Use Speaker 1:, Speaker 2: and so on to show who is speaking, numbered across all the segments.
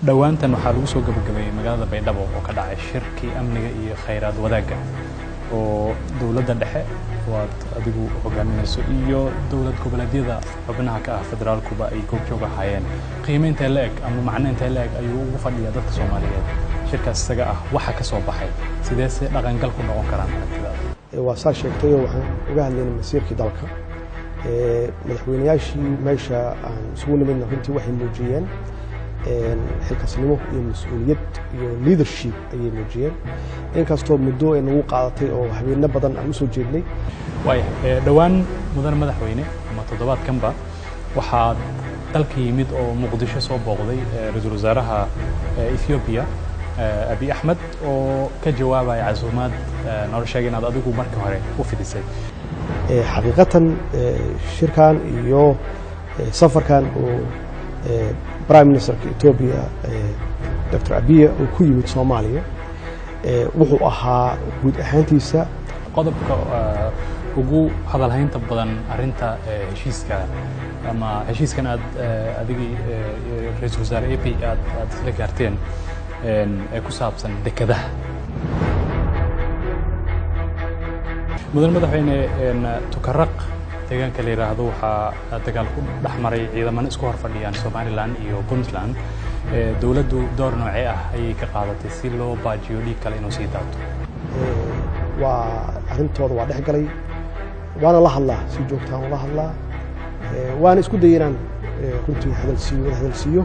Speaker 1: dhawaantan waxaa lagu soo gabagabeeyay magaalada Baydhabo oo ka dhacay shirkii amniga iyo khayraad wadaagga oo dawladda dhexe waad adigu hogaaminayso iyo dawlad goboleedyada xubnaha ka ah federaalkuba ay goobjoog ahaayeen qiimeynta leeg ama macnaynta leeg ayuu ugu fadhiyaa dadka Soomaaliyeed shirkaas isaga ah waxa ka soo baxay sidee se dhaqangal ku noqon karaan aragtidaada
Speaker 2: waa saa sheegtay waxaan uga hadlaynaa masiirkii dalka madaxweynayaashii meesha aan isugu nimidna runtii waxay muujiyeen xilkasnimo iyo mas'uuliyad iyo leadership ayay muujiyeen inkastoo muddo ay nagu qaadatay oo habeenno badan aan u soo jeednay
Speaker 1: dhawaan mudan madaxweyne ama toddobaadkanba waxaa dalka yimid oo muqdisho soo booqday ra'iisul wasaaraha Ethiopia Abiy Ahmed oo ka jawaabay casuumaad nolosha inaad adigu markii hore u fidisay
Speaker 2: xaqiiqatan shirkan iyo safarkan oo Prime Minister Ethiopia Dr. Abiy oo ku yimid Soomaaliya wuxuu ahaa guud ahaantiisa
Speaker 1: qodobka ugu hadalhaynta badan arinta heshiiska ama heshiiskan aad adigii ra'iisul wasaare Abiy aad isla gaarteen ee ku saabsan dekadaha mudan madaxweyne tukaraq deegaanka la yiraahdo waxa dagaal ku dhaxmaray ciidamada isku horfadhiyaan Somaliland iyo Puntland dawladdu door noocee ah ayay ka qaadatay si loo baajiyo dhiig kale inuu sii daato
Speaker 2: waa arintooda waa dhaxgalay waana la hadlaa si joogto ah la hadlaa waana isku dayiraan runtii hadalsiyo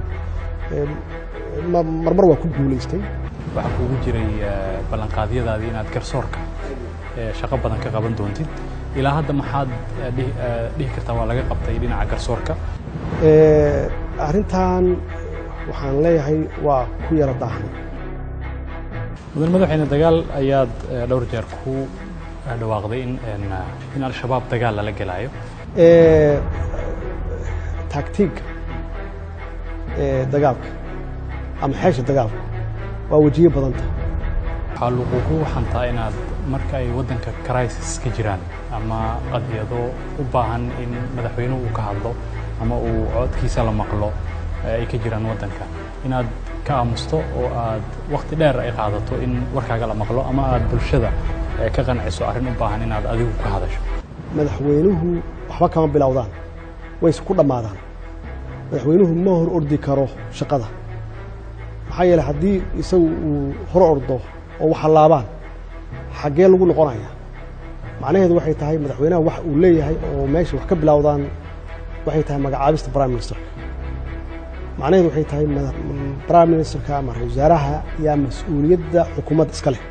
Speaker 2: marmar waa ku guuleystay
Speaker 1: waxa kugu jiray ballanqaadyadaadii inaad garsoorka shaqo badan ka qaban doontid ilaa hadda maxaad dhihi kartaa waa laga qabtay dhinaca garsoorka
Speaker 2: arintan waxaan leeyahay waa ku yara daahnay
Speaker 1: mudan madaxweyne dagaal ayaad dhowr jeer ku dhawaaqday in al-shabaab dagaal lala galayo
Speaker 2: taktiik dagaalka ama xeesha dagaalka waa wajiyo badanta
Speaker 1: waxaa lagu xantaa inaad marka ay waddanka crisis ka jiraan ama qadiyado u baahan in madaxweynuhu uu ka hadlo ama uu codkiisa la maqlo ay ka jiraan waddanka inaad ka aamusto oo aad waqti dheer ay qaadato in warkaaga la maqlo ama aad bulshada ka qanciso arrin u baahan inaad adigu ka hadasho
Speaker 2: madaxweynuhu waxba kama bilowdaan way isku dhamaadaan madaxweynuhu ma hor ordi karo shaqada maxaa yeelay haddii isagu uu hor ordo oo waxa laabaan xagee lagu noqonaya macnaheedu waxay tahay madaxweynaha wax uu leeyahay oo meesha wax ka bilowdaan waxay tahay magacaabista Prime Minister macnaheedu waxay tahay Prime Minister ka ama wasaaraha yaa mas'uuliyadda xukuumadda iska leh